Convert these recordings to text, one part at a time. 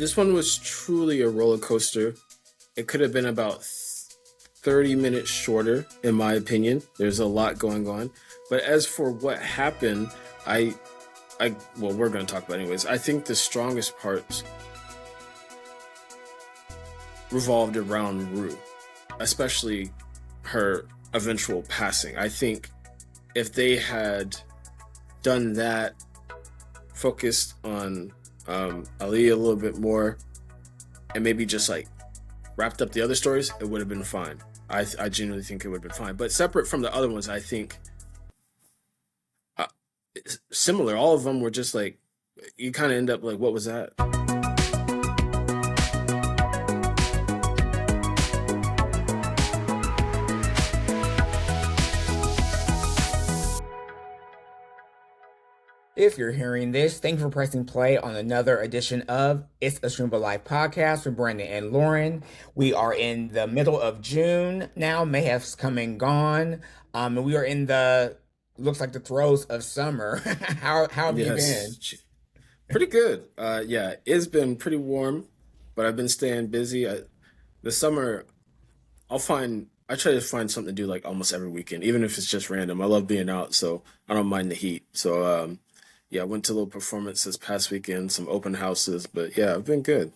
This one was truly a roller coaster. It could have been about 30 minutes shorter, in my opinion. There's a lot going on. But as for what happened, well, we're going to talk about it anyways. I think the strongest parts revolved around Rue, especially her eventual passing. I think if they had done that, focused on Ali a little bit more, and maybe just like wrapped up the other stories, it would have been fine. I genuinely think it would have been fine. But separate from the other ones, I think similar. All of them were just like, you kind of end up like, what was that? If you're hearing this, thank you for pressing play on another edition of It's a Streamable Life podcast with Brandon and Lorin. We are in the middle of June now. May have come and gone. And we are in looks like the throes of summer. How have you been? Pretty good. Yeah, it's been pretty warm, but I've been staying busy. The summer, I try to find something to do like almost every weekend, even if it's just random. I love being out, so I don't mind the heat. So, yeah, I went to a little performance this past weekend, some open houses, but yeah, I've been good.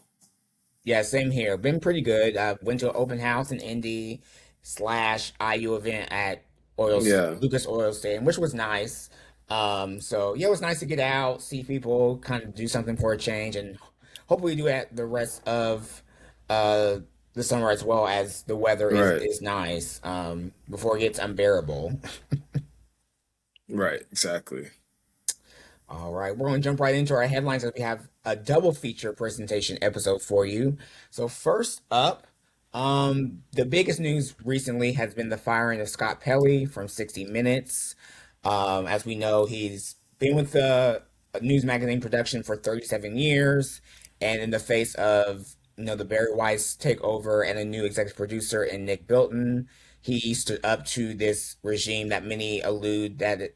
Yeah, same here. Been pretty good. I went to an open house in Indy / IU event at Yeah, Lucas Oil Stadium, which was nice. So yeah, it was nice to get out, see people, kind of do something for a change, and hopefully do that the rest of uh the summer as well, as the weather right, is nice, before it gets unbearable. right, exactly. All right, we're going to jump right into our headlines as we have a double feature presentation episode for you. So first up, the biggest news recently has been the firing of Scott Pelley from 60 Minutes. As we know, he's been with the news magazine production for 37 years, and in the face of the Barry Weiss takeover and a new executive producer in Nick Bilton, he stood up to this regime that many allude that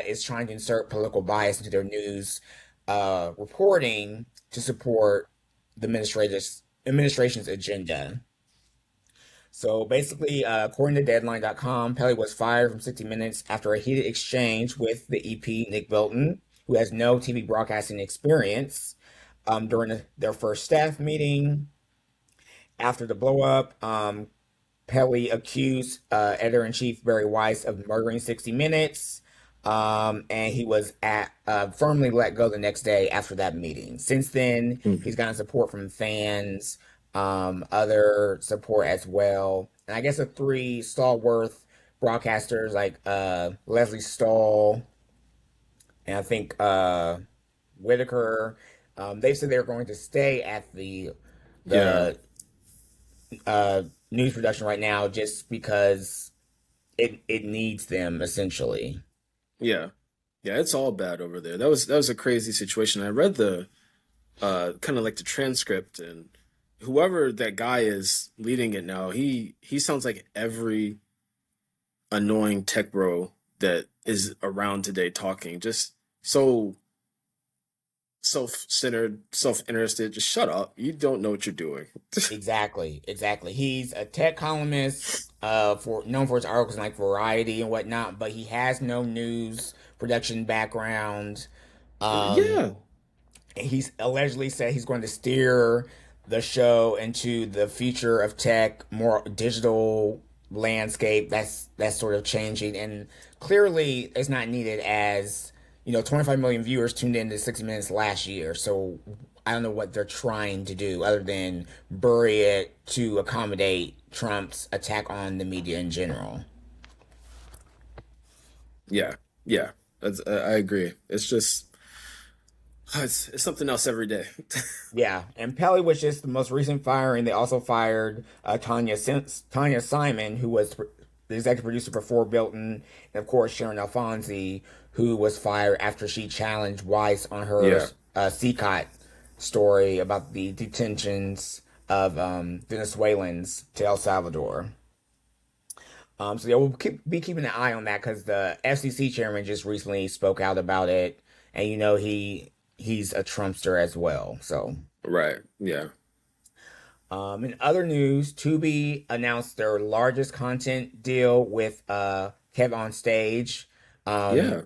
is trying to insert political bias into their news reporting to support the administration's agenda. So basically, according to Deadline.com, Pelly was fired from 60 Minutes after a heated exchange with the EP, Nick Bilton, who has no TV broadcasting experience, during their first staff meeting. After the blowup, Pelly accused editor-in-chief Barry Weiss of murdering 60 Minutes, and he was firmly let go the next day after that meeting. Since then, Mhm. he's gotten support from fans, other support as well. And I guess the three stalwart broadcasters like Leslie Stahl and I think Whitaker, they said they're going to stay at Yeah, the news production right now just because it needs them essentially. yeah, yeah. It's all bad over there. That was a crazy situation. I read the kind of like the transcript, and whoever that guy is leading it now, he sounds like every annoying tech bro that is around today talking. Just so self-centered, self-interested. Just shut up. You don't know what you're doing. Exactly, exactly. He's a tech columnist, for known for his articles in like Variety and whatnot, but he has no news production background. Um, Yeah, he's allegedly said he's going to steer the show into the future of tech, more digital landscape that's sort of changing, and clearly it's not needed as 25 million viewers tuned into 60 Minutes last year. So I don't know what they're trying to do other than bury it to accommodate Trump's attack on the media in general. yeah, yeah. I agree. It's just it's something else every day. Yeah, and Pelly was just the most recent firing. They also fired Tanya Simon, who was the executive producer before Bilton, and of course Sharon Alfonsi, who was fired after she challenged Weiss on her Yeah, CCOT story about the detentions of Venezuelans to El Salvador. So yeah, we'll be keeping an eye on that because the FCC chairman just recently spoke out about it, and he's a Trumpster as well. So Right. Yeah. In other news, Tubi announced their largest content deal with Kev on Stage. Um, Yeah.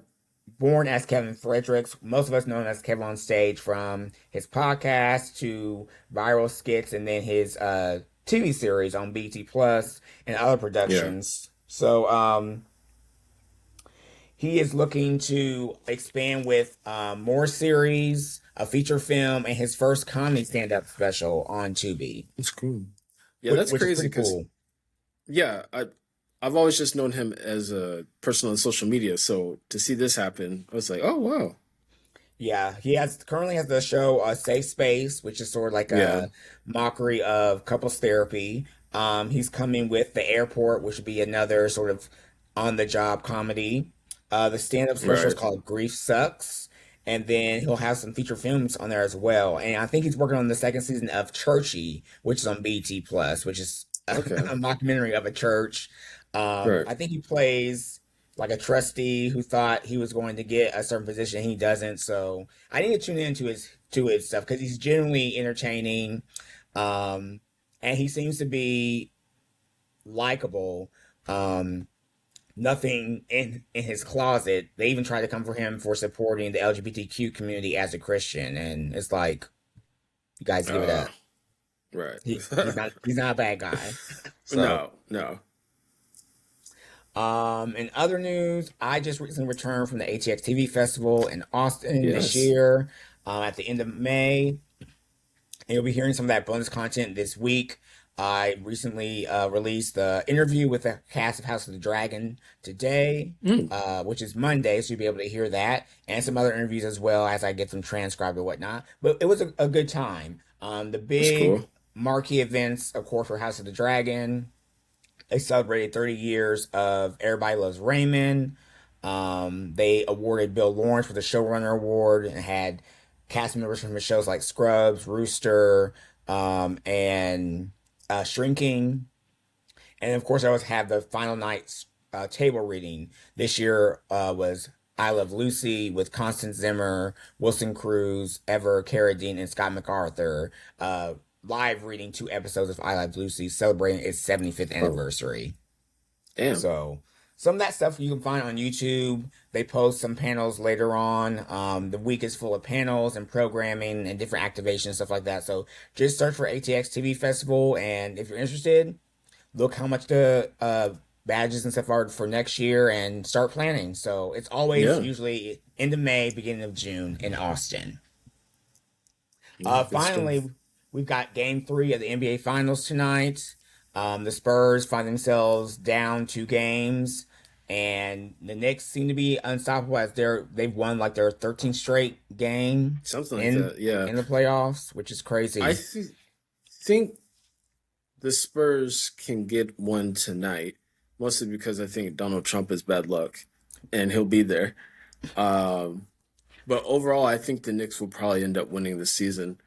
Born as Kevin Fredericks, most of us know him as Kevin on Stage from his podcast to viral skits and then his TV series on BT Plus and other Yeah. productions. So he is looking to expand with more series, a feature film, and his first comedy stand-up special on Tubi, It's cool. Yeah, which, that's which is crazy pretty because cool. yeah, I've always just known him as a person on social media. So to see this happen, I was like, oh wow. Yeah, he has currently has the show Safe Space, which is sort of like Yeah. a mockery of couples therapy. He's coming with The Airport, which would be another sort of on the job comedy. The stand up special is Right. called Grief Sucks. And then he'll have some feature films on there as well. And I think he's working on the second season of Churchy, which is on BT Plus, which is a, Okay. a mockumentary of a church. Right. I think he plays like a trustee who thought he was going to get a certain position, he doesn't. So I need to tune into his stuff because he's genuinely entertaining, um, and he seems to be likable. Um, Nothing in his closet. They even try to come for him for supporting the LGBTQ community as a Christian, and it's like you guys give it Uh up. right. He's not a bad guy. So No, no. In other news, I just recently returned from the ATX TV Festival in Austin this Yes. year at the end of May. And you'll be hearing some of that bonus content this week. I recently released the interview with the cast of House of the Dragon today, Mm, which is Monday, so you'll be able to hear that and some other interviews as well as I get them transcribed or whatnot. But it was a good time. The that's big cool. marquee events, of course, were House of the Dragon. They celebrated 30 years of Everybody Loves Raymond. They awarded Bill Lawrence with the Showrunner Award and had cast members from the shows like Scrubs, Rooster, and Shrinking. And of course, I always have the final night's table reading. This year was I Love Lucy with Constance Zimmer, Wilson Cruz, Ever Carradine, and Scott MacArthur. Live reading 2 episodes of I Love Lucy, celebrating its 75th Oh, anniversary. damn. So some of that stuff you can find on YouTube. They post some panels later on. The week is full of panels and programming and different activations, stuff like that. So just search for ATX TV Festival, and if you're interested, look how much the badges and stuff are for next year and start planning. So it's always Yeah. usually end of May, beginning of June in Austin. Yeah, good stuff. Finally, we've got Game 3 of the NBA Finals tonight. The Spurs find themselves down 2 games, and the Knicks seem to be unstoppable as they've won like their 13th straight game Something like in that. Yeah. in the playoffs, which is I crazy. think the Spurs can get one tonight, mostly because I think Donald Trump is bad luck and he'll be there. Um, but overall, I think the Knicks will probably end up winning the series.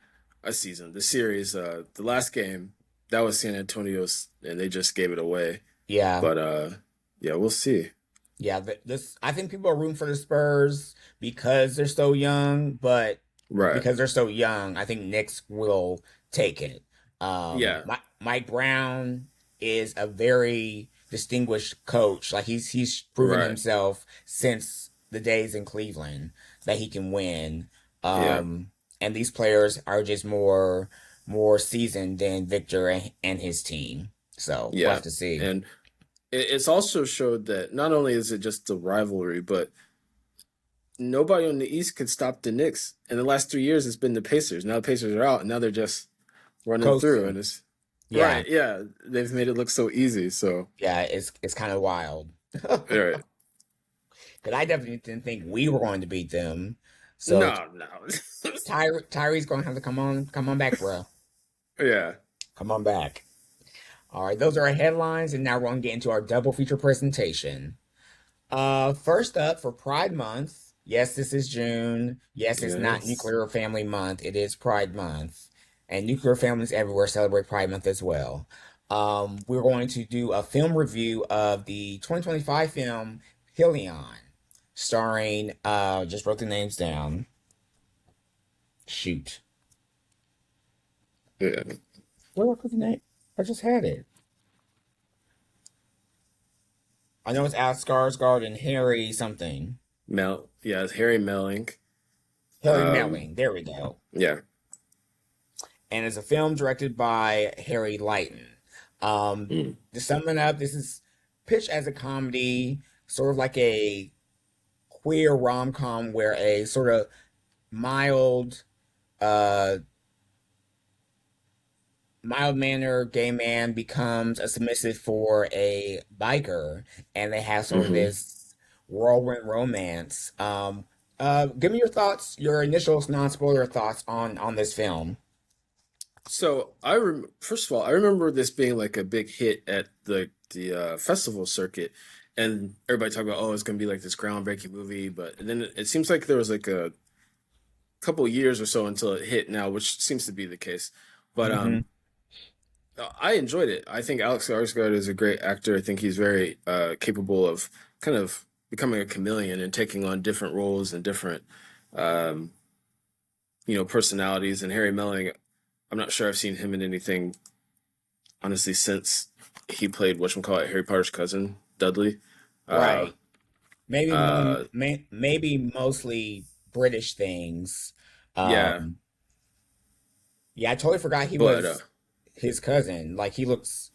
The last game, that was San Antonio's, and they just gave it away. Yeah, But yeah, we'll see. yeah. This I think people are rooting for the Spurs because they're so young, but Right. because they're so young, I think Knicks will take it. Yeah. Mike Brown is a very distinguished coach. Like he's proven Right. himself since the days in Cleveland that he can win. Yeah. And these players are just more seasoned than Victor and his team. So we'll Yeah. have to see. And it's also showed that not only is it just a rivalry, but nobody on the East could stop the Knicks. In the last 3 years, it's been the Pacers. Now the Pacers are out, and now they're just running through, and Coasting. it's Yeah, right. Yeah, they've made it look so easy. So, yeah, it's kind of wild. all right. Because I definitely didn't think we were going to beat them. So No, no. Tyree's going to have to come on back, bro. Yeah. Come on back. All right, those are our headlines, and now we're going to get into our double feature presentation. First up for Pride Month. Yes, this is June. Yes, it's not Yes. Nuclear Family Month. It is Pride Month, and nuclear families everywhere celebrate Pride Month as well. We're going to do a film review of the 2025 film Pillion, starring. Just wrote the names down. Shoot. Yeah. What was the name? I just had it. I know it's Alex Skarsgård and Harry something. Yeah, it's Harry Melling. Harry Melling. There we go. Yeah. And it's a film directed by Harry Lighton. Mm. To sum it up, this is pitched as a comedy, sort of like a queer rom com where a sort of mild, uh, mild mannered gay man becomes a submissive for a biker, and they have sort of Hmm. this whirlwind romance. Give me your thoughts, your initial non-spoiler thoughts on this film. So first of all, I remember this being like a big hit at the festival circuit, and everybody talked about, oh, it's gonna be like this groundbreaking movie, but then it seems like there was like a couple years or so until it hit now, which seems to be the case. But Hmm. I enjoyed it. I think Alex Skarsgård is a great actor. I think he's very capable of kind of becoming a chameleon and taking on different roles and different um, personalities. And Harry Melling, I'm not sure I've seen him in anything honestly since he played whatchamacallit, Harry Potter's cousin, Dudley. Uh, Right. Maybe uh, maybe mostly British things. yeah, Um, yeah, I totally forgot he but was his cousin. Like he looks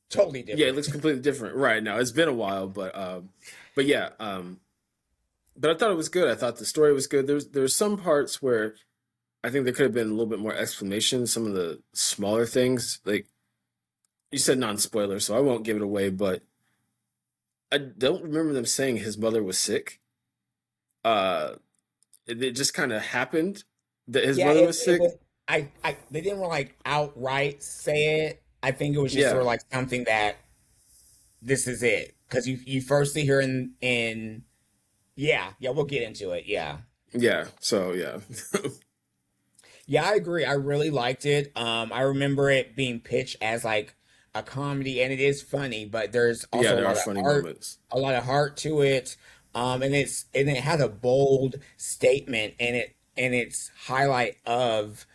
totally yeah, it different. looks completely different right now. It's been a while, but yeah, but I thought it was good. I thought the story was good. There's some parts where I think there could have been a little bit more explanation. Some of the smaller things, like you said, non-spoiler, so I won't give it away. But I don't remember them saying his mother was sick. Uh, it just kind of happened that his Yeah, mother was it sick. was. I they didn't like outright say it. I think it was just sort Yeah, of like something that this is it because you first see her in yeah, we'll get into it. Yeah. yeah. So yeah, Yeah, I agree. I really liked it. I remember it being pitched as like a comedy, and it is funny, but there's yeah. also There are funny moments. a lot of heart to it. And it has a bold statement, and its highlight of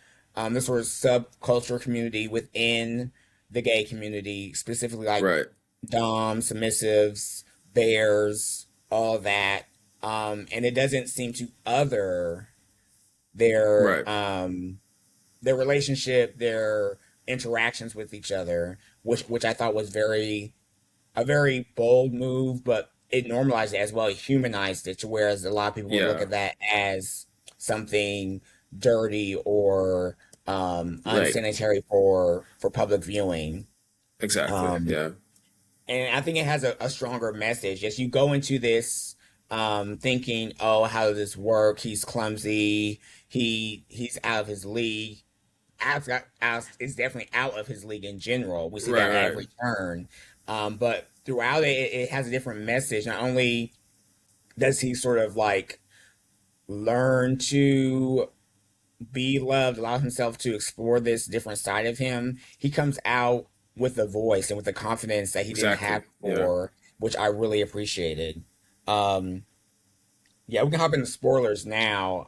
this sort of subculture community within the gay community, specifically like Right, submissives, bears, all that. And it doesn't seem to other their right. their relationship, their interactions with each other, which I thought was a very bold move, but it normalized it as well. It humanized it to whereas a lot of people would look Yeah, at that as something dirty or right. unsanitary for public viewing. Exactly. Um, Yeah, and I think it has a stronger message. As you go into this thinking, oh, how does this work? He's clumsy. He's out of his league. Alex is definitely out of his league in general. We see right, that at right. every turn. But throughout it has a different message. Not only does he sort of like learn to be loved, allow himself to explore this different side of him, he comes out with a voice and with a confidence that he didn't have Exactly. Yeah. before, which I really apprecited. Um, yeah, we can hop into spoilers now.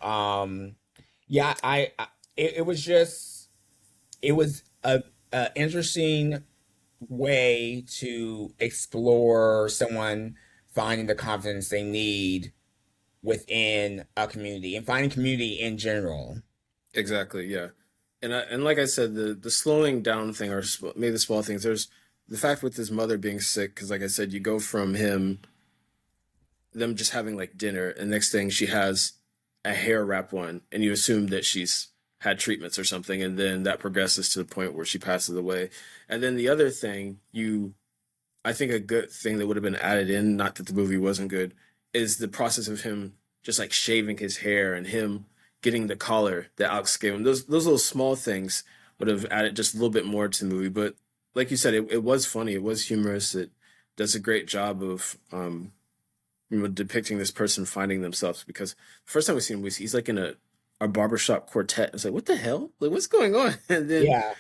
Yeah, it was just it was a interesting way to explore someone finding the confidence they need within a community and finding community in general. Exactly. Yeah. And like I said, the slowing down thing, or maybe the small things. There's the fact with his mother being sick, because like I said, you go from them just having like dinner, and next thing she has a hair wrap one, and you assume that she's had treatments or something, and then that progresses to the point where she passes away. And then the other thing, I think a good thing that would have been added in, not that the movie wasn't good, is the process of him just like shaving his hair and him getting the collar that Alex gave him. Those little small things would have added just a little bit more to the movie. But like you said, it was funny. It was humorous. It does a great job of depicting this person finding themselves, because the first time we see him, he's like in a barbershop quartet. It's like, what the hell? Like, what's going on? And then, Yeah,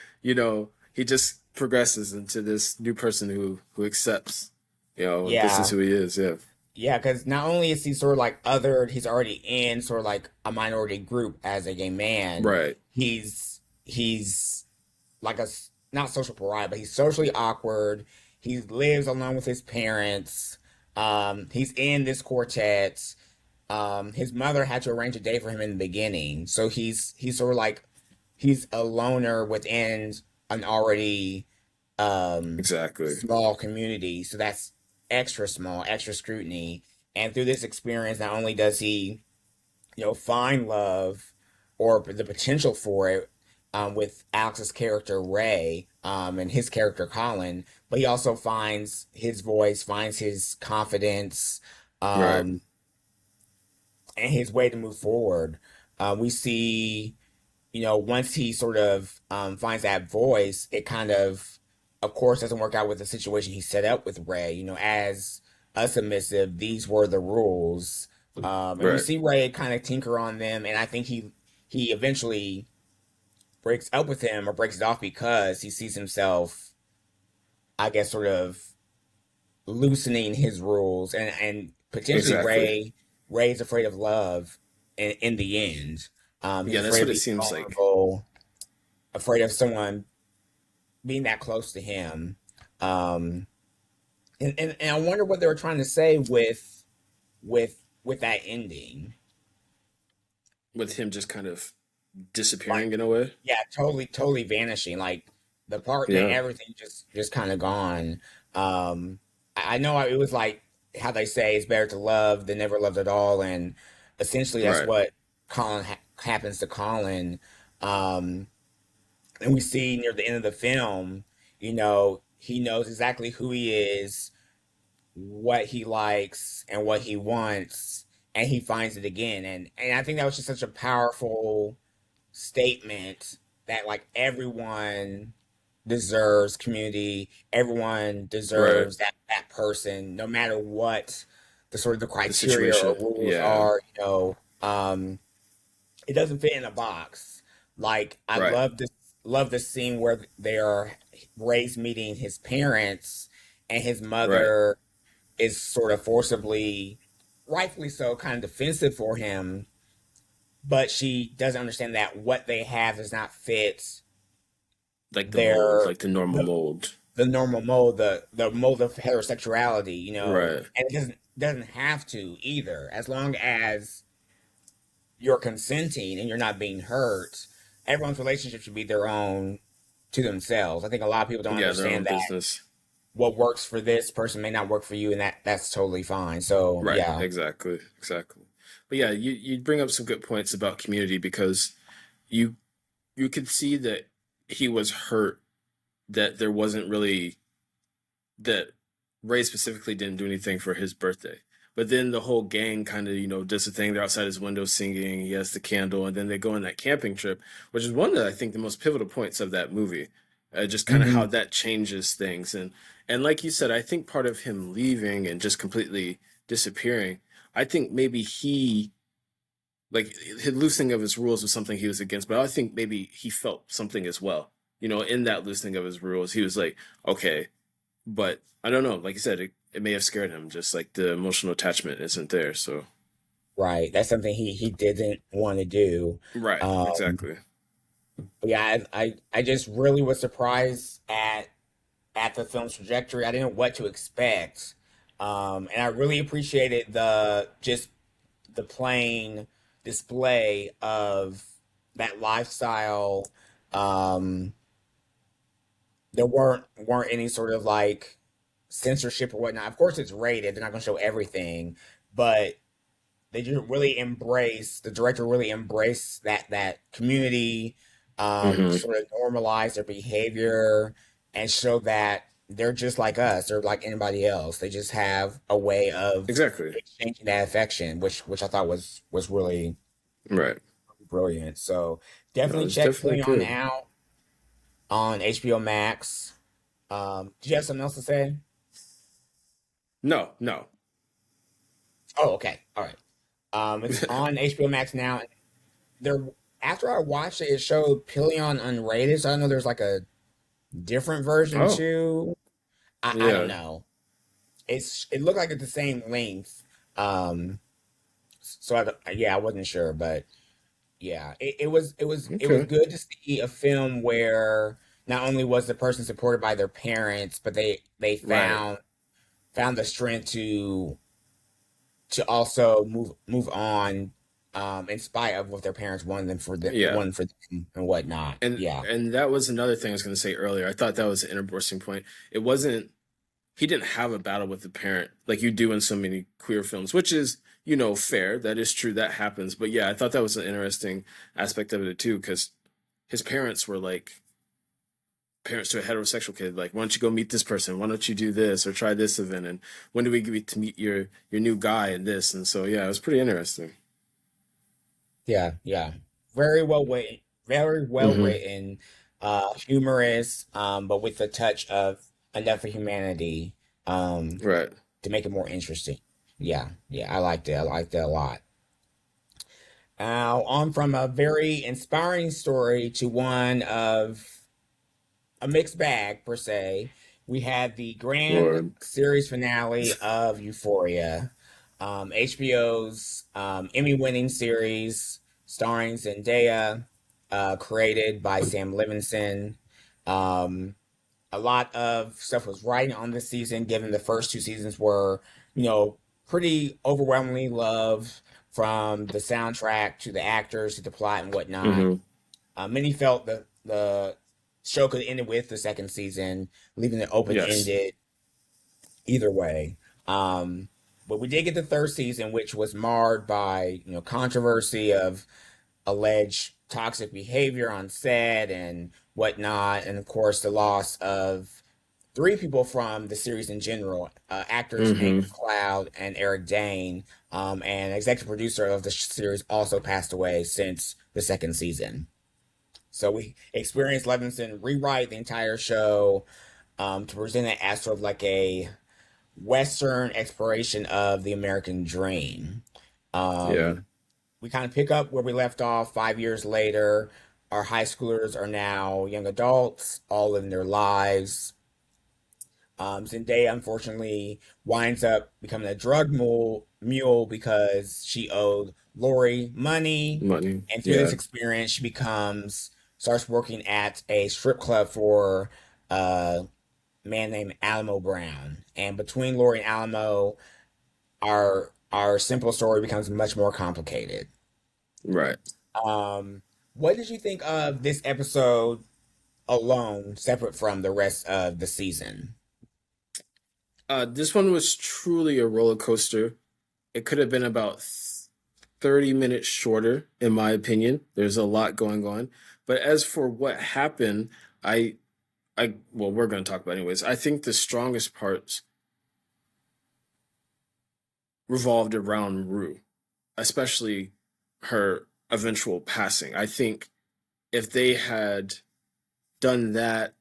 he just progresses into this new person who accepts, this is yeah. who he is. Yeah. Yeah, because not only is he sort of like othered, he's already in sort of like a minority group as a gay man. Right. He's like not social pariah, but he's socially awkward. He lives alone with his parents. He's in this quartet. His mother had to arrange a date for him in the beginning, so he's sort of like he's a loner within an already Exactly. small community. So that's extra small, extra scrutiny. And through this experience, not only does he, find love or the potential for it with Alex's character Ray and his character Colin, but he also finds his voice, finds his confidence, Right. um, and his way to move forward. We see, once he sort of finds that voice, it kind of course, doesn't work out with the situation he set up with Ray. As a submissive, these were the rules. And we Right. see Ray kind of tinker on them, and I think he eventually breaks up with him or breaks it off because he sees himself, I guess, sort of loosening his rules, and potentially Exactly. Ray's afraid of love in the end. He's Yeah, that's afraid of what it being seems like. vulnerable, afraid of someone being that close to him. Um, and I wonder what they were trying to say with that ending. With him just kind of Like, disappearing in a way. yeah, totally vanishing. Like the apartment, Yeah. everything just kind of gone. I know it was like how they say it's better to love than never loved at all, and essentially that's Right. what happens to Colin. Um, and we see near the end of the film, he knows exactly who he is, what he likes, and what he wants, and he finds it again. And I think that was just such a powerful statement that like everyone deserves community, everyone Right. deserves that person, no matter what the sort of the The criteria or situation. rules Yeah. are. It doesn't fit in a box. Like I Right. love this scene where they are Ray's meeting his parents, and his Right. mother is sort of forcibly, rightfully so, kind of defensive for him, but she doesn't understand that what they have does not fit Like the mold, their like the normal the, mold. the normal mold, the mold of heterosexuality, Right. and it doesn't have to either, as long as you're consenting and you're not being hurt. Everyone's relationship should be their own to themselves. I think a lot of people don't Yeah, their own understand that business. what works for this person may not work for you, and that's totally fine. So Right. yeah. Exactly. Exactly. But yeah, you bring up some good points about community because you you could see that he was hurt that there wasn't really that Ray specifically didn't do anything for his birthday. But then the whole gang kind of, does the thing. They're outside his window singing. He has the candle, and then they go on that camping trip, which is one of I think the most pivotal points of that movie. Just kind of how Hmm. that changes things, and like you said, I think part of him leaving and just completely disappearing, I think maybe he like his loosening of his rules was something he was against, but I think maybe he felt something as well. In that loosening of his rules, he was like, okay, but I don't know. Like you said, it may have scared him. Just like the emotional attachment isn't there. So Right. That's something he didn't want to do. right, Um, exactly. but yeah, I just really was surprised at the film's trajectory. I didn't know what to expect. And I really appreciated the plain display of that lifestyle. Um, there weren't any sort of like censorship or whatnot. Of course, it's rated; they're not going to show everything, but they just really embrace the director really embraced that community, Hmm. sort of normalize their behavior and show that they're just like us. They're like anybody else. They just have a way of Exactly. exchanging that affection, which I thought was really Right. brilliant. So No, definitely it's check definitely Pillion good. out on HBO Max. Did you have something else to say? No, no. Oh, okay. All right. It's on HBO Max now. There, after I watched it, it showed Pillion unrated. So I know there's like a different version Oh, too. I don't yeah. know. It looked like it's the same length. Um, so yeah, I wasn't sure, but yeah, it was Okay. good to see a film where not only was the person supported by their parents, but they Right. found the strength to also move on, in spite of what their parents Yeah. wanted for them and whatnot. And Yeah, and that was another thing I was going to say earlier. I thought that was an interesting point. It wasn't he didn't have a battle with the parent like you do in so many queer films, which is, fair. That is true. That happens. But yeah, I thought that was an interesting aspect of it too, because his parents were like parents to a heterosexual kid. Like, why don't you go meet this person? Why don't you do this or try this event? And when do we get to meet your new guy and this? And so yeah, it was pretty interesting. yeah, yeah. Very well written, very well Hmm. written, humorous, but with a touch of enough of humanity, um, Right. to make it more interesting. Yeah, yeah, I liked it. I liked it a lot. Now, on from a very inspiring story to one of a mixed bag per se. We had the grand Lord. series finale of Euphoria, HBO's Emmy-winning series starring Zendaya, created by Sam Levinson. Um, a lot of stuff was riding on this season, given the first two seasons were, you know, pretty overwhelmingly loved, from the soundtrack to the actors to the plot and whatnot. Hmm. Many felt that the show could end with the second season, leaving it open Yes. ended either way. Um, but we did get the third season, which was marred by controversy of alleged toxic behavior on set and whatnot, and of course the loss of three people from the series in general: actors Hank Hmm. McCloud and Eric Dane, and executive producer of the series also passed away since the second season. So we experienced Levinson rewrite the entire show, to present it as sort of like a Western exploration of the American dream. Yeah. Um, we kind of pick up where we left off 5 years later. Our high schoolers are now young adults, all living their lives. Zendaya unfortunately winds up becoming a mule because she owed Lori money, Money. and through this Yeah. experience, she becomes starts working at a strip club for a man named Alamo Brown. And between Lori and Alamo, our simple story becomes much more complicated. Right. Um, what did you think of this episode alone, separate from the rest of the season? This one was truly a roller coaster. It could have been about 30 minutes shorter, in my opinion. There's a lot going on. But as for what happened, I, well, we're going to talk about it anyways. I think the strongest parts revolved around Rue, especially her eventual passing. I think if they had done that,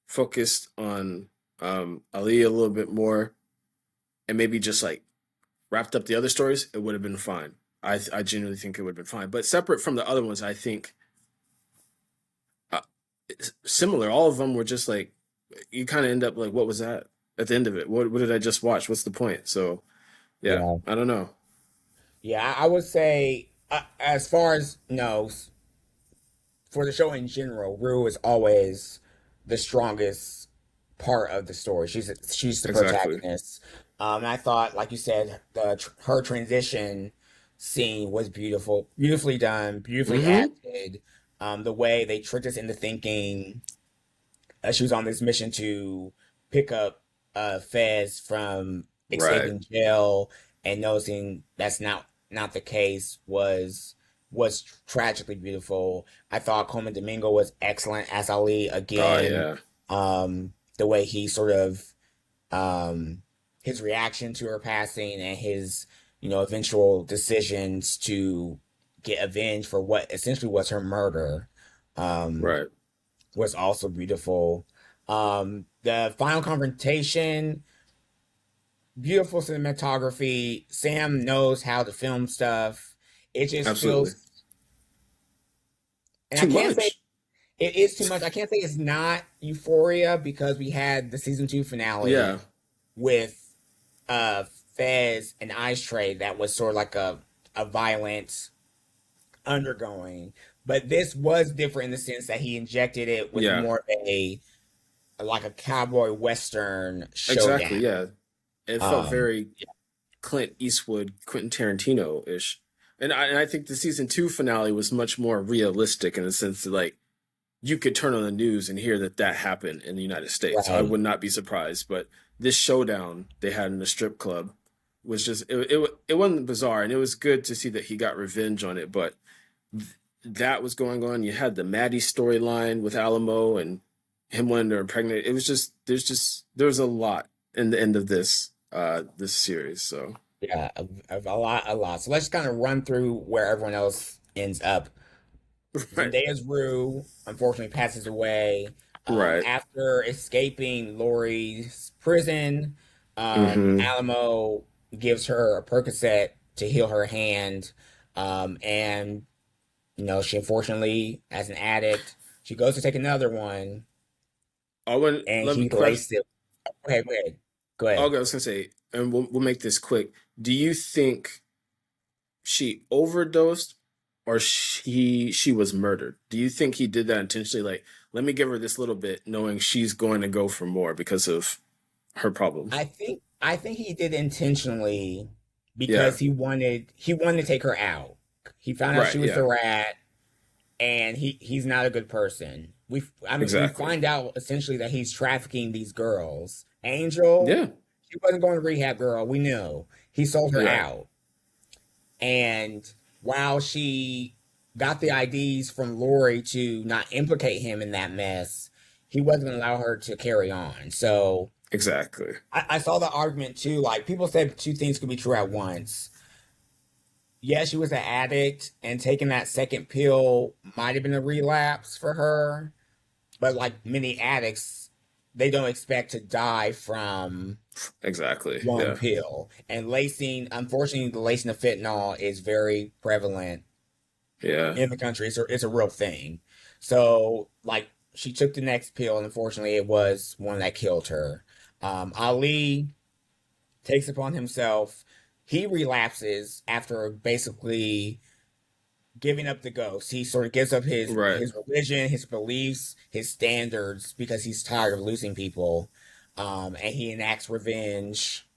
focused on Ali a little bit more, and maybe just like wrapped up the other stories, it would have been fine. I genuinely think it would have been fine. But separate from the other ones, I think uh, similar. All of them were just like you kind of end up like, what was that at the end of it? What did I just watch? What's the point? So yeah, Yeah. I don't know. Yeah, I would say, as far as for the show in general, Rue is always the strongest part of the story. She's the Exactly. protagonist. And I thought, like you said, her transition scene was beautifully done, beautifully Mm-hmm. acted. The way they tricked us into thinking she was on this mission to pick up Fez from Right. escaping jail, and noticing that's not the case was tragically beautiful. I thought Coleman Domingo was excellent as Ali Oh again. yeah. The way he sort of, um, his reaction to her passing, and his eventual decisions to get avenged for what essentially was her murder. Um, Right. was also beautiful. The final confrontation, beautiful cinematography. Sam knows how to film stuff. It just Absolutely. feels, and I Too can't say much. it is too much. I can't say it's not Euphoria, because we had the season two Yeah. finale with uh Fez and Ice Tray that was sort of like a violent undergoing. But this was different in the sense that he injected it with Yeah, more of a like a cowboy western exactly. showdown. Yeah, it felt Um, very Clint Eastwood, Quentin Tarantino ish. And I think the season two finale was much more realistic in the sense that like you could turn on the news and hear that that happened in the United States. I right. would not be surprised. But this showdown they had in the strip club was just it wasn't bizarre, and it was good to see that he got revenge on it. But that was going on. You had the Maddie storyline with Alamo and him wanting to impregnate. It was just there's a lot in the end of this series. So Yeah, a lot, a lot. So let's kind of run through where everyone else ends up. right, Zendaya's Rue unfortunately passes away right, after escaping Lori's prison. hmm Alamo gives her a Percocet to heal her hand, and she unfortunately, as an addict, she goes to take another one, I want and let me he question. laced it. Okay, go ahead. Go Okay, ahead. I was gonna say, and we'll make this quick. Do you think she overdosed or she was murdered? Do you think he did that intentionally? Like, let me give her this little bit, knowing she's going to go for more because of her problem. I think he did intentionally Yeah. because he wanted to take her out. He found out she Right. was the Yeah. rat, and he's not a good person. We Exactly. find out essentially that he's trafficking these girls. Angel, Yeah. she wasn't going to rehab, girl. We knew he sold her Right. out, and while she got the IDs from Lori to not implicate him in that mess, he wasn't going to allow her to carry on. So Exactly. I saw the argument too. Like people said, two things could be true at once. Yeah, she was an addict, and taking that second pill might have been a relapse for her. But like many addicts, they don't expect to die from Exactly. one Yeah. pill. And unfortunately, the lacing of fentanyl is very prevalent Yeah. in the country. It's a real thing. So like she took the next pill, and unfortunately, it was one that killed her. Ali takes upon himself. He relapses after basically giving up the ghost. He sort of gives up his Right. his religion, his beliefs, his standards because he's tired of losing people. And he enacts revenge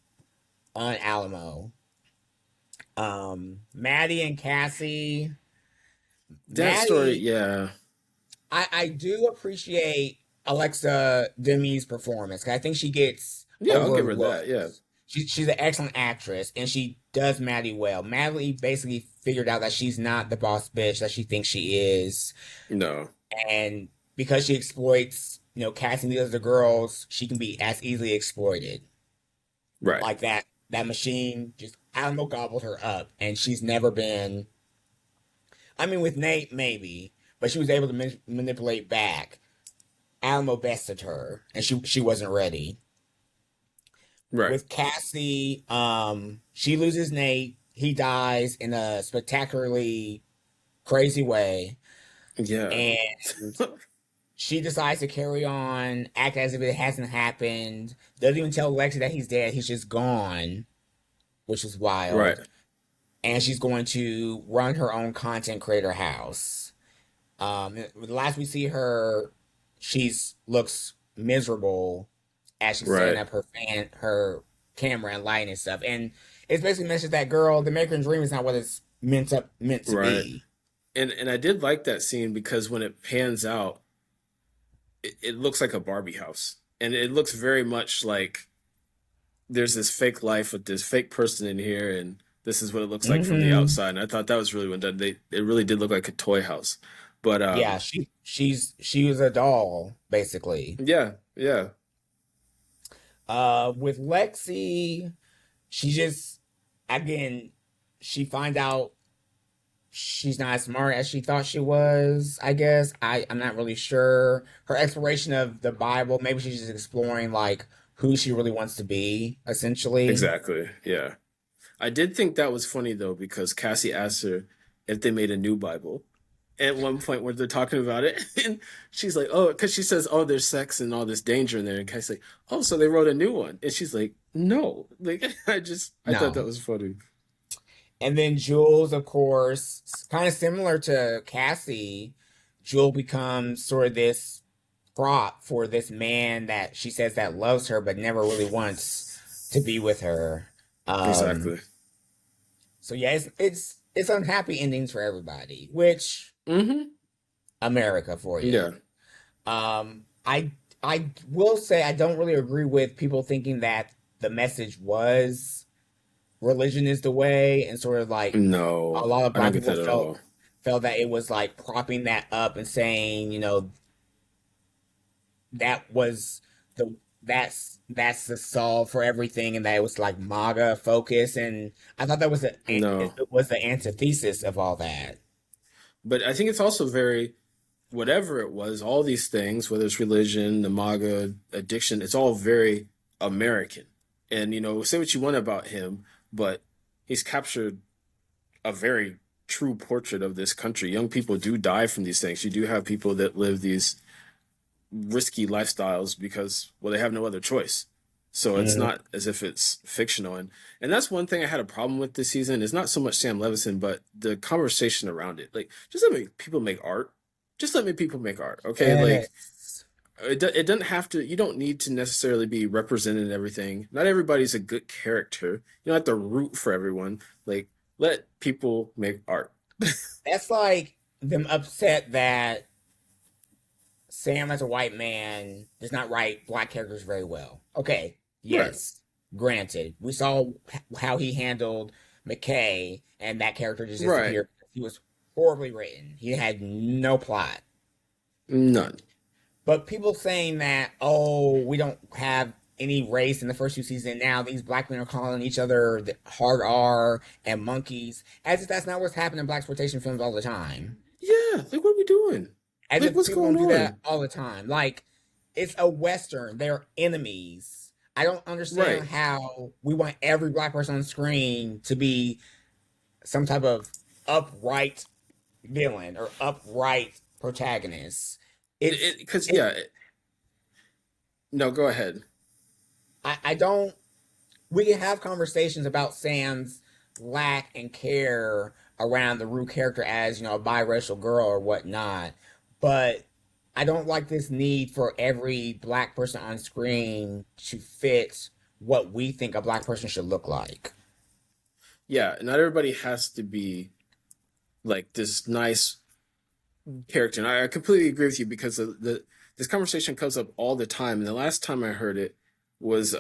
on Alamo. Maddie and Cassie. That story. Maddie, Yeah. I do appreciate Alexa Demi's performance. 'Cause I think she gets Yeah. I'll give her that. overlooked. Yeah. She's an excellent actress, and she does Maddie well. Maddie basically figured out that she's not the boss bitch that she thinks she is, No. and because she exploits, casting these other girls, she can be as easily exploited. Right. Like that machine just Alamo gobbled her up, and she's never been. I mean, with Nate maybe, but she was able to manipulate back. Alamo bested her, and she wasn't ready. Right. With Cassie, she loses Nate. He dies in a spectacularly crazy way, Yeah. and she decides to carry on, act as if it hasn't happened. Doesn't even tell Lexi that he's dead. He's just gone, which is right. wild. And she's going to run her own content creator house. The last we see her, she's looks miserable as she's setting Right. up her camera and lighting and stuff. And it's basically mentions that girl, the American dream is not what it's meant to Right. be. And I did like that scene because when it pans out, it looks like a Barbie house, and it looks very much like there's this fake life with this fake person in here, and this is what it looks like from the Hmm. outside. And I thought that was really well done. It really did look like a toy house, but Yeah, she was a doll basically. yeah, yeah, With Lexi, she just again she finds out she's not as smart as she thought she was, I guess. I'm not really sure. Her exploration of the Bible, maybe she's just exploring like who she really wants to be, essentially. exactly, yeah. I did think that was funny though because Cassie asked her if they made a new Bible at one point where they're talking about it, and she's like, "Oh," because she says, "Oh, there's sex and all this danger in there," and Cassie's like, "Oh, so they wrote a new one," and she's like, "No," like I thought that No. was funny. And then Jules, of course, kind of similar to Cassie, Jewel becomes sort of this prop for this man that she says that loves her but never really wants to be with her. Um, Exactly. so yeah, it's unhappy endings for everybody, which Mm-hmm. America for you. Yeah. I will say I don't really agree with people thinking that the message was religion is the way, and sort of like a No, lot of I don't black get people that at all. felt that it was like propping that up and saying, that was the that's the solve for everything, and that it was like MAGA focus, and I thought that was No, it was the antithesis of all that. but I think it's also very whatever it was. All these things, whether it's religion, the MAGA addiction, it's all very American. And say what you want about him, but he's captured a very true portrait of this country. Young people do die from these things. You do have people that live these risky lifestyles because, well, they have no other choice. So it's Mhm. not as if it's fictional. And that's one thing I had a problem with this season is not so much Sam Levinson, but the conversation around it. Like, just let me people make art. Just let me people make art. Okay. Like, Yes. it doesn't have to, you don't need to necessarily be represented in everything. Not everybody's a good character. You don't have to root for everyone. Like, let people make art. That's like them upset that Sam as a white man does not write black characters very well. Okay, Right. yes, granted. We saw how he handled McKay, and that character just Right. disappeared. He was horribly written. He had no plot. None. But people saying that, oh, we don't have any race in the first two seasons. Now these black men are calling each other the hard R and monkeys, as if that's not what's happening in black exploitation films all the time. Yeah. Like, what are we doing? As Like, if what's people going don't do that on? all the time. Like, it's a Western. They're enemies. I don't Right. understand how we want every black person on screen to be some type of upright villain or upright protagonist. It's Because, it, yeah. No, go ahead. I don't we can have conversations about Sam's lack and care around the Rue character as, a biracial girl or whatnot. But I don't like this need for every black person on screen to fit what we think a black person should look like. Yeah. Not everybody has to be like this nice character. And I completely agree with you because this conversation comes up all the time. And the last time I heard it was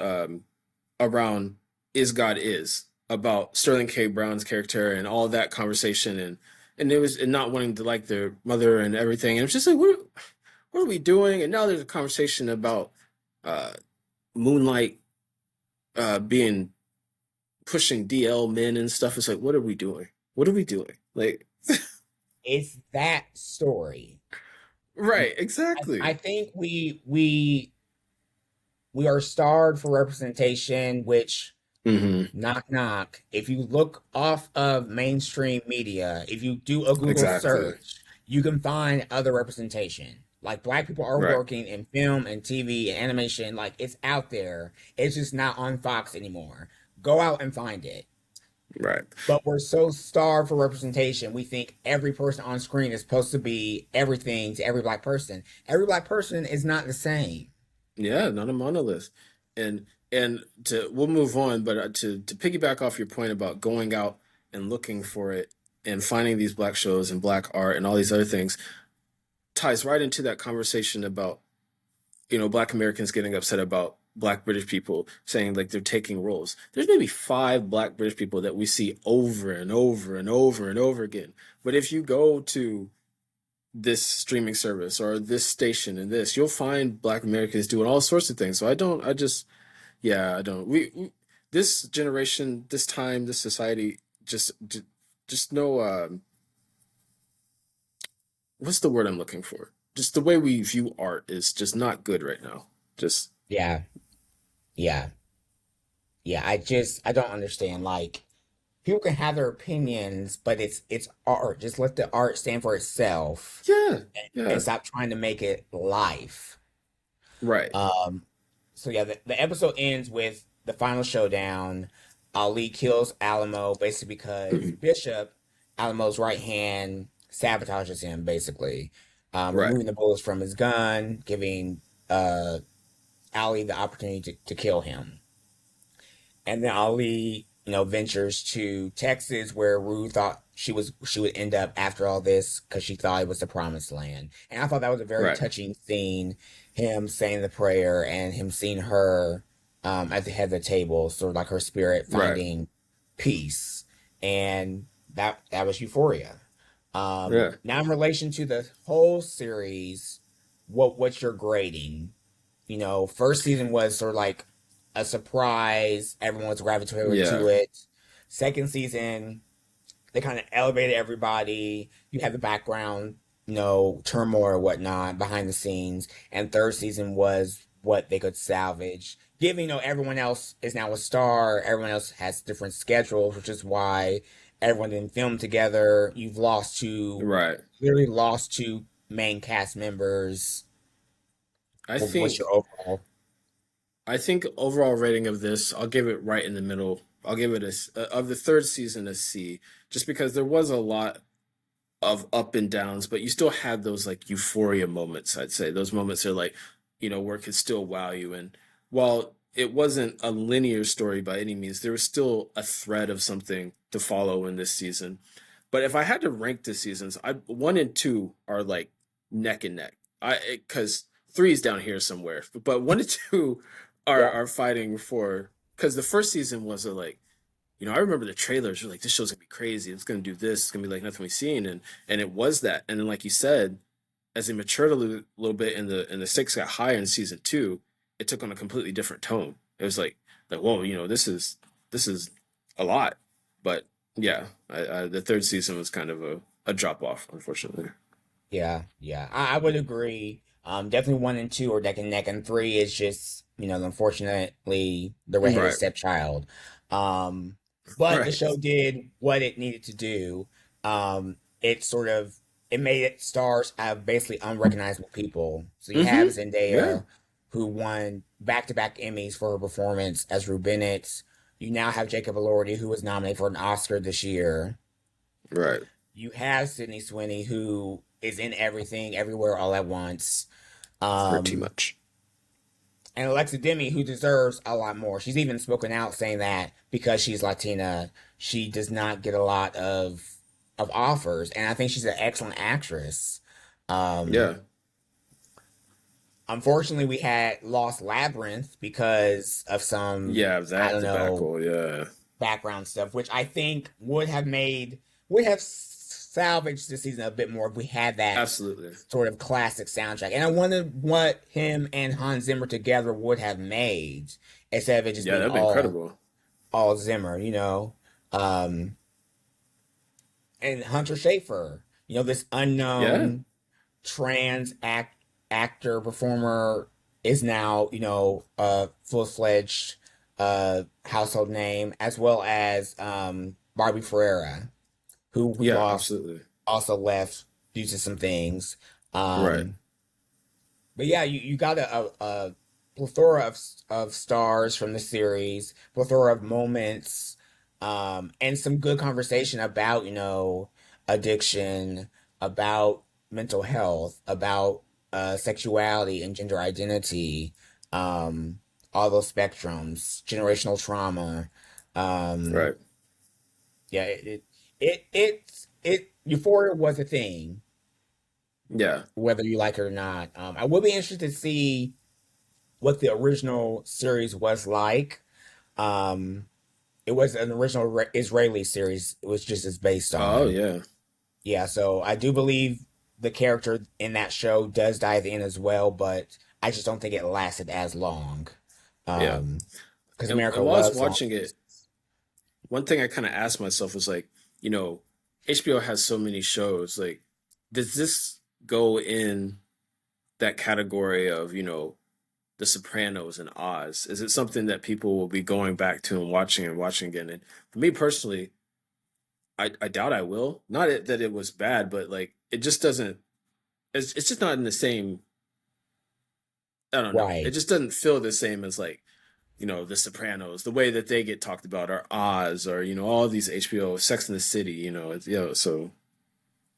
around Is God Is about Sterling K. Brown's character and all that conversation and it was and not wanting to like their mother and everything. And it's just like what are we doing? And now there's a conversation about uh Moonlight being pushing DL men and stuff. It's like what are we doing? What are we doing? Like It's that story. right, I exactly. think we are starved for representation, which Mm-hmm. knock knock. If you look off of mainstream media, if you do a Google Exactly. search, you can find other representation. Like black people are Right. working in film and TV and animation, like it's out there. It's just not on Fox anymore. Go out and find it. Right. But we're so starved for representation. We think every person on screen is supposed to be everything to every black person. Every black person is not the same. Yeah, not a monolith. And to we'll move on, but to piggyback off your point about going out and looking for it and finding these black shows and black art and all these other things ties right into that conversation about black Americans getting upset about black British people saying like they're taking roles. There's maybe five black British people that we see over and over and over and over again. But if you go to this streaming service or this station and this, you'll find black Americans doing all sorts of things. So I just yeah, I don't. This generation, this time, this society, just no. What's the word I'm looking for? Just the way we view art is just not good right now. Just Yeah, yeah, yeah. I don't understand. Like people can have their opinions, but it's art. Just let the art stand for itself yeah, and yeah, stop trying to make it life. right. Um, so yeah, the episode ends with the final showdown. Ali kills Alamo basically because Bishop, Alamo's right hand, sabotages him basically, Right. removing the bullets from his gun, giving uh, Ali the opportunity to kill him. And then Ali, ventures to Texas, where Rue thought she would end up after all this because she thought it was the promised land. And I thought that was a very Right. touching scene, him saying the prayer and him seeing her at the head of the table, sort of like her spirit Right. finding peace. And that was Euphoria. Yeah. Now in relation to the whole series, what's your grading? First season was sort of like a surprise. Everyone was gravitating Yeah. to it. Second season, they kind of elevated everybody. You had the background, turmoil or whatnot behind the scenes. And third season was what they could salvage. Given, everyone else is now a star, everyone else has different schedules, which is why everyone didn't film together. You've Right. clearly lost two main cast members. I What's think your overall? I think overall rating of this, I'll give it right in the middle. I'll give it of the third season a C, just because there was a lot of up and downs, but you still had those like euphoria moments. I'd say those moments are like, where it could still wow you. And while it wasn't a linear story by any means, there was still a thread of something to follow in this season. But if I had to rank the seasons, I one and two are like neck and neck. I because three is down here somewhere, but one and two Yeah. are fighting for, because the first season was a like, I remember the trailers were like, this show's gonna be crazy. It's gonna do this. It's gonna be like nothing we've seen, and it was that. And then, like you said, as it matured a little bit, and the stakes got higher in season two, it took on a completely different tone. It was like whoa, this is a lot. But yeah, the third season was kind of a drop off, unfortunately. Yeah, yeah, I would agree. Definitely one and two are neck and neck, and three is just unfortunately the redheaded Right, stepchild. Um, but the right, show did what it needed to do. It sort of it made it stars out of basically unrecognizable people. So you have yeah, Zendaya, who won back-to-back Emmys for her performance as Rue Bennett. You now have Jacob Elordi, who was nominated for an Oscar this year. right, You have Sydney Sweeney, who is in everything, everywhere, all at once. pretty Um, much. and Alexa Demi, who deserves a lot more. She's even spoken out saying that because she's Latina, she does not get a lot of offers. And I think she's an excellent actress. Um, Yeah, Unfortunately, we had lost Labyrinth because of some, yeah, I that don't know, debacle. Yeah, background stuff, which I think would have salvaged the season a bit more if we had that absolutely. sort of classic soundtrack. And I wonder what him and Hans Zimmer together would have made instead of it just Yeah, being that'd be incredible. all Zimmer. Um, and Hunter Schafer, this Yeah, unknown actor performer is now a full fledged household name, as well as Barbie Ferreira, who we yeah, lost, absolutely. also left due to some things. Right. Um, but yeah, you got a plethora of stars from the series, plethora of moments, and some good conversation about addiction, about mental health, about sexuality and gender identity, um, all those spectrums, generational trauma. Um, Right. yeah, Euphoria was a thing, Yeah. whether you like it or not. I would be interested to see what the original series was like. Um, it was an original Israeli series. It was just as based Oh on. yeah. Yeah, so I do believe the character in that show does die at the end as well, but I just don't think it lasted as long. Yeah. Um, because And America while I was loves long watching it, seasons. one thing I kind of asked myself was like, HBO has so many shows. Like, does this go in that category of, The Sopranos and Oz? Is it something that people will be going back to and watching again? And for me personally, I doubt I will. Not that it was bad, but like it just doesn't. It's just not in the same. I don't know. It Right. just doesn't feel the same as like The Sopranos, the way that they get talked about, or Oz, or all these HBO, Sex in the City. So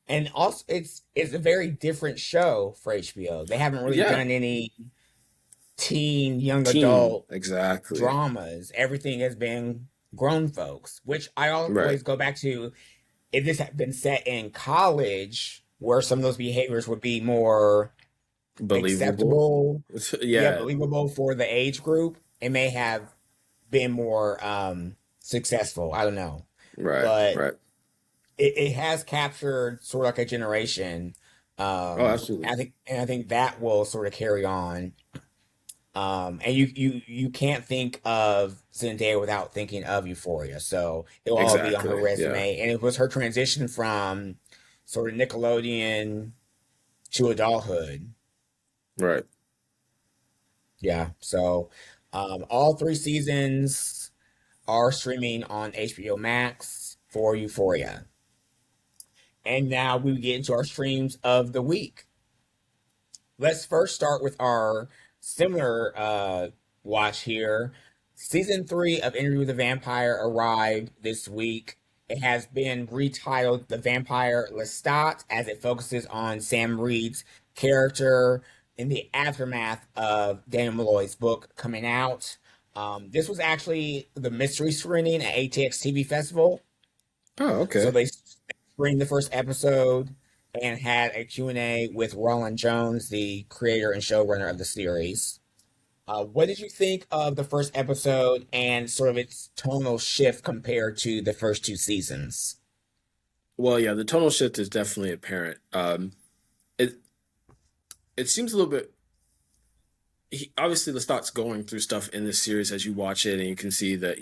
And also, it's a very different show for HBO. They haven't really yeah, done any teen, young teen, adult exactly, dramas. Everything has been grown folks, which I right, always go back to. If this had been set in college, where some of those behaviors would be more believable. acceptable, yeah, Yeah, believable for the age group, it may have been more successful. I don't know, right, but right. it has captured sort of like a generation. Oh, absolutely, I think that will sort of carry on. And you can't think of Zendaya without thinking of Euphoria. So it'll all be on her exactly. Yeah, resume. And it was her transition from sort of Nickelodeon to adulthood. right. Yeah. So all three seasons are streaming on HBO Max for Euphoria. And now we get into our streams of the week. Let's first start with our similar watch here. Season 3 of Interview with the Vampire arrived this week. It has been retitled The Vampire Lestat as it focuses on Sam Reed's character in the aftermath of Daniel Malloy's book coming out. This was actually the mystery screening at ATX TV Festival. Oh, So okay. they screened the first episode and had a Q&A with Roland Jones, the creator and showrunner of the series. What did you think of the first episode and sort of its tonal shift compared to the first two seasons? Well, yeah, the tonal shift is definitely apparent. It it seems a little bit. Obviously, Lestat's going through stuff in this series as you watch it, and you can see that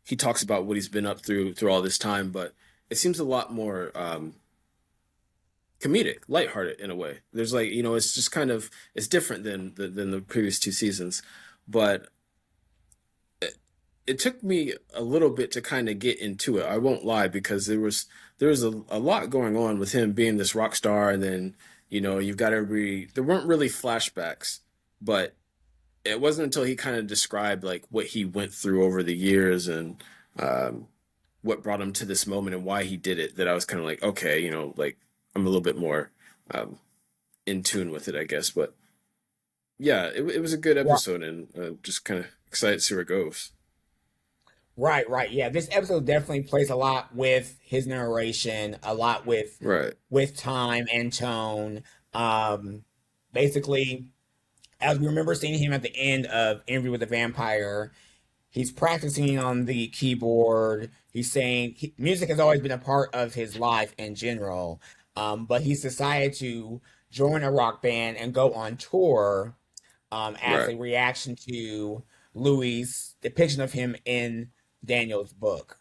he talks about what he's been up through all this time, but it seems a lot more comedic, lighthearted in a way. There's like it's just kind of it's different than the previous two seasons, but it took me a little bit to kind of get into it. I won't lie because there was a lot going on with him being this rock star, and then you've got every there weren't really flashbacks, but it wasn't until he kind of described like what he went through over the years and um, what brought him to this moment and why he did it that I was kind of like, okay, like I'm a little bit more um, in tune with it, I guess. But yeah, it was a good Right, episode, and just kind of excited to see where it goes. right. Yeah, this episode definitely plays a lot with his narration, a lot Right, with time and tone. Um, Basically, as we remember seeing him at the end of Interview with the Vampire, he's practicing on the keyboard. He's saying music has always been a part of his life in general, but he's decided to join a rock band and go on tour as right, a reaction to Louis' depiction of him in Daniel's book.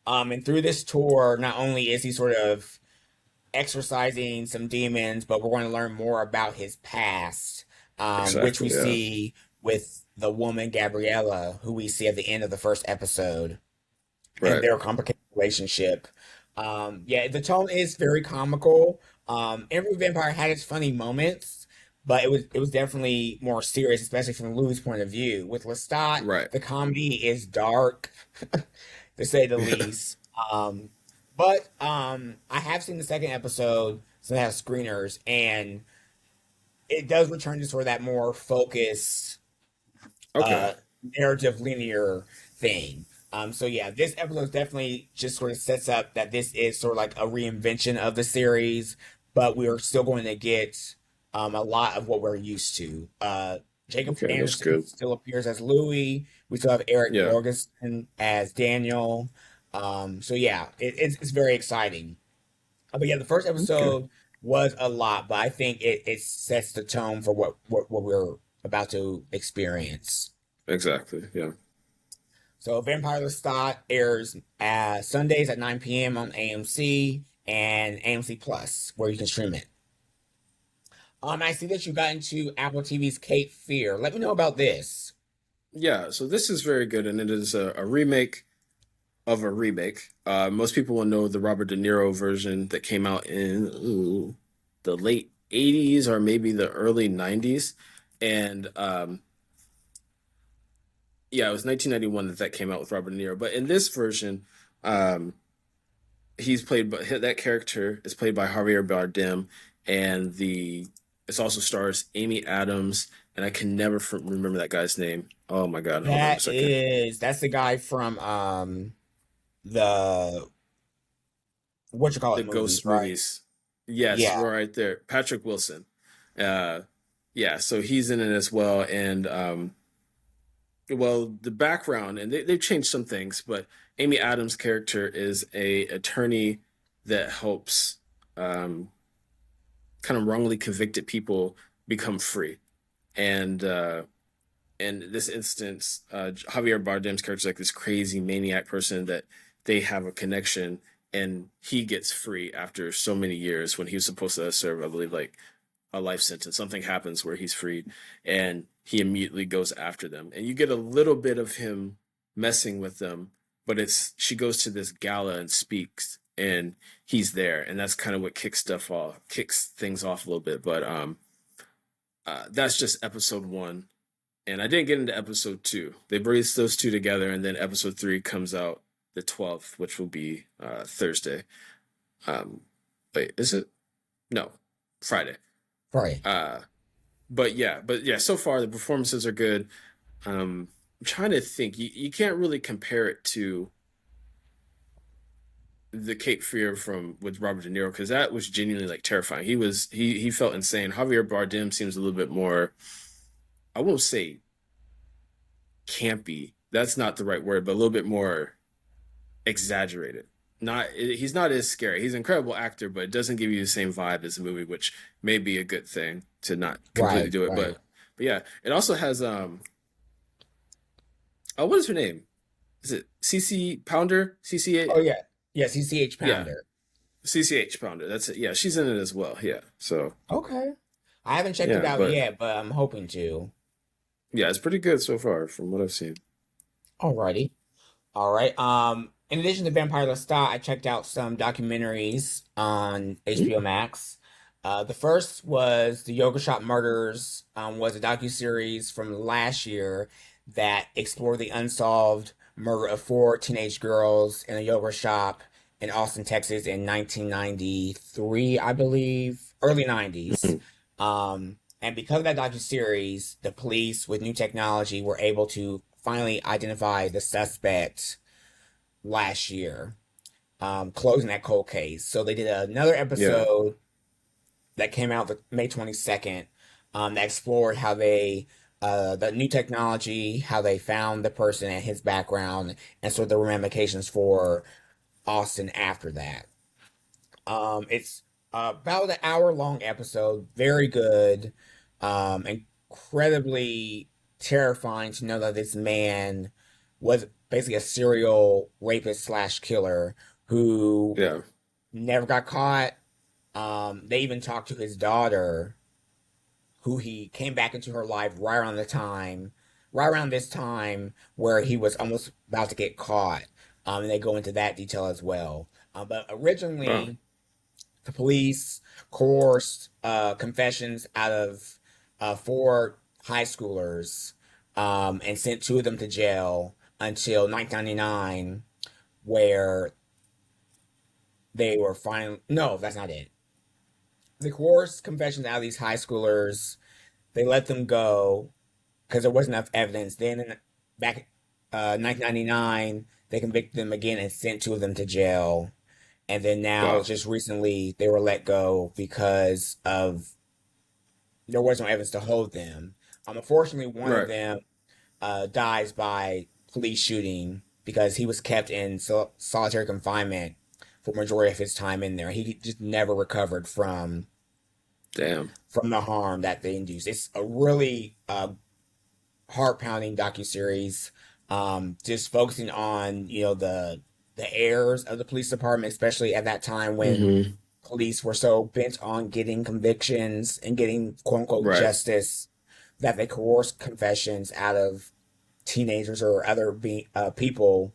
And through this tour, not only is he sort of exorcising some demons, but we're going to learn more about his past, which we exactly, yeah, see with the woman Gabriella, who we see at the end of the first episode, and right, their complicated relationship. Yeah, the tone is very comical. Every vampire had its funny moments, but it was definitely more serious, especially from Louis' point of view. With Lestat, right. the comedy is dark, to say the least. Um, but I have seen the second episode, so they have screeners, and it does return to sort of that more focused, Okay, uh, narrative linear thing. So yeah, this episode definitely just sort of sets up that this is sort of like a reinvention of the series, but we are still going to get a lot of what we're used to. Jacob okay, that's Anderson good. still appears as Louis. We still have Eric Yeah, Borgeson as Daniel. So yeah, it's very exciting. But yeah, the first okay, episode was a lot, but I think it sets the tone for what we're about to experience. exactly, yeah, So Vampire Lestat airs Sundays at 9 p.m. on AMC and AMC Plus, where you can stream it. I see that you got into Apple TV's Cape Fear. Let me know about this. yeah. So this is very good, and it is a remake of a remake. Most people will know the Robert De Niro version that came out in the late '80s or maybe the early '90s, and Yeah, it was 1991 that came out with Robert De Niro. But in this version, um, he's played by that character is played by Javier Bardem, and the it also stars Amy Adams, and I can never remember that guy's name. Oh my God, hold on a second. That's the guy from the what you call The it movies, Ghost right? movies. Yes, Yeah, we're right there. Patrick Wilson. Uh, yeah, so he's in it as well, and well, the background, and they've changed some things, but Amy Adams' character is a attorney that helps um, kind of wrongly convicted people become free. And in this instance, Javier Bardem's character is like this crazy maniac person that they have a connection, and he gets free after so many years when he was supposed to serve, I believe, like a life sentence. Something happens where he's freed, and he immediately goes after them. And you get a little bit of him messing with them, but it's she goes to this gala and speaks, and he's there, and that's kind of what kicks things off a little bit. But that's just episode one, and I didn't get into episode two. They brace those two together, and then episode three comes out the 12th, which will be Thursday. Um, wait, is it? No, Friday. right. Uh, but yeah, so far the performances are good. I'm trying to think. You can't really compare it to the Cape Fear from with Robert De Niro because that was genuinely like terrifying. He felt insane. Javier Bardem seems a little bit more. I won't say campy. That's not the right word, but a little bit more exaggerated. Not he's not as scary. He's an incredible actor, but it doesn't give you the same vibe as a movie, which may be a good thing to not completely Right, do it. right. But yeah, it also has oh, what is her name? Is it CC Pounder? CC Oh yeah. Yeah, CCH yeah, Pounder. CCH Pounder. That's it. Yeah, she's in it as well. Yeah. So Okay. I haven't checked it yeah, out but yet, but I'm hoping to. yeah, it's pretty good so far from what I've seen. Alrighty. All right. In addition to Vampire Lestat, I checked out some documentaries on HBO Max. The first was the Yoga Shop Murders, was a docuseries from last year that explored the unsolved murder of four teenage girls in a yoga shop in Austin, Texas in 1993, I believe, early 90s. Mhm. And because of that docuseries, the police with new technology were able to finally identify the suspect last year, closing that cold case. So they did another Yeah. episode that came out May 22nd, that explored how the new technology, how they found the person and his background, and sort of the ramifications for Austin after that. It's about an hour long episode, very good, incredibly terrifying to know that this man was basically a serial rapist slash killer who Yeah. never got caught. They even talked to his daughter, who he came back into her life right around this time where he was almost about to get caught. And they go into that detail as well. But Wow. originally, the police coerced confessions out of four high schoolers, and sent two of them to jail until 1999, where they were finally. No, that's not it. They coerced confessions out of these high schoolers. They let them go because there wasn't enough evidence. Then, back 1999, they convicted them again and sent two of them to jail. And then now, Wow. just recently, they were let go because of there was no evidence to hold them. Unfortunately, one of Right. them dies by police shooting because he was kept in solitary confinement for majority of his time in there. He just never recovered Damn. from the harm that they induced. It's a really heart pounding docu series, just focusing on the errors of the police department, especially at that time when Hmm. police were so bent on getting convictions and getting quote unquote Right. justice that they coerced confessions out of teenagers or other people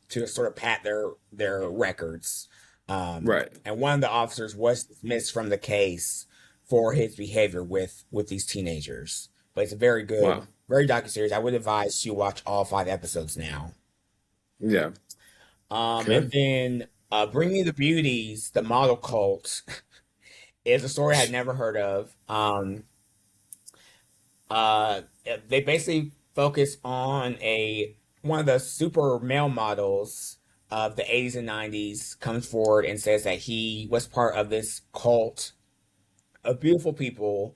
to sort of pat their records. Right. And one of the officers was dismissed from the case for his behavior with these teenagers. but it's a very good, Wow. very docuseries. I would advise you watch all 5 episodes now. Yeah. Okay. And then Bring Me the Beauties, the model cult, is a story I had never heard of. Uh, they basically focus on a one of the super male models of the 80s and 90s comes forward and says that he was part of this cult of beautiful people.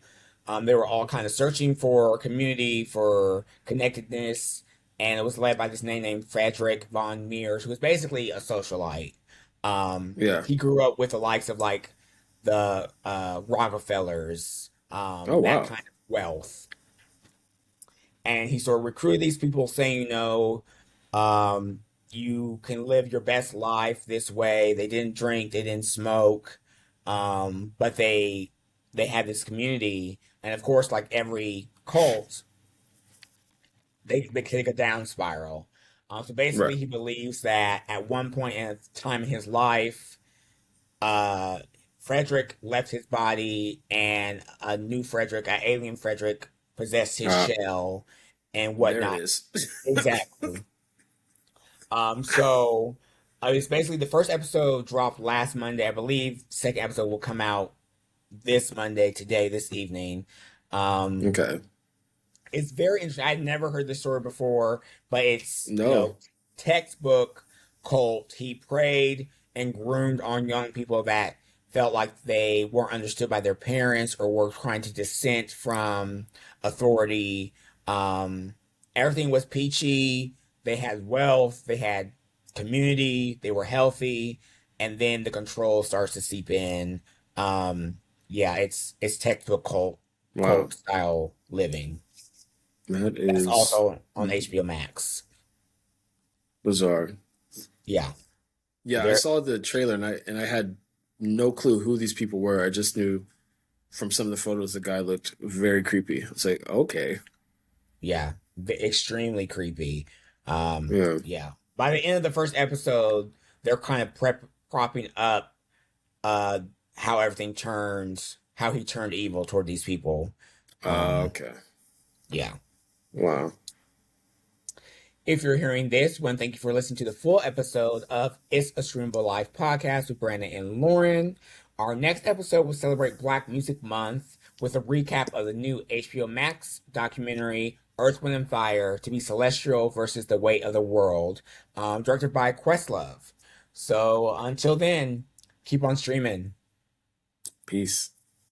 They were all kind of searching for community, for connectedness, and it was led by this man named Frederick von Mears, who was basically a socialite. Yeah. He grew up with the likes of like the Rockefellers, Oh that wow. kind of wealth, and he sort of recruited these people, saying, um, you can live your best life this way. They didn't drink, they didn't smoke, but they had this community, and of course, like every cult, they take a down spiral. So Right. basically, he believes that at one point in time in his life, uh, Frederick left his body, and a new Frederick, an alien Frederick, possessed his Uh, shell and there it whatnot. is. Exactly. So it's basically the first episode dropped last Monday. I believe second episode will come out this Monday, today, this evening. Um, Okay. it's very interesting. I'd never heard this story before, but it's, No. textbook cult. He preyed and groomed on young people that felt like they weren't understood by their parents or were trying to dissent from authority. Um, Everything was peachy. They had wealth, they had community, they were healthy, and then the control starts to seep in. Yeah, it's textbook Wow. cult style living. That That's is also on HBO Max. bizarre. Yeah. Yeah, I There saw the trailer and I had no clue who these people were. I just knew from some of the photos the guy looked very creepy. I was like, okay. yeah, extremely creepy. Yeah. Yeah. By the end of the first episode, they're kind of propping up uh how everything turns, how he turned evil toward these people. Um Okay. yeah. Wow. If you're hearing this, one, thank you for listening to the full episode of It's a Streamable Life podcast with Brandon and Lauren. Our next episode will celebrate Black Music Month with a recap of the new HBO Max documentary Earth, Wind, and Fire to be Celestial versus the Weight of the World, directed by Questlove. So until then, keep on streaming. Peace.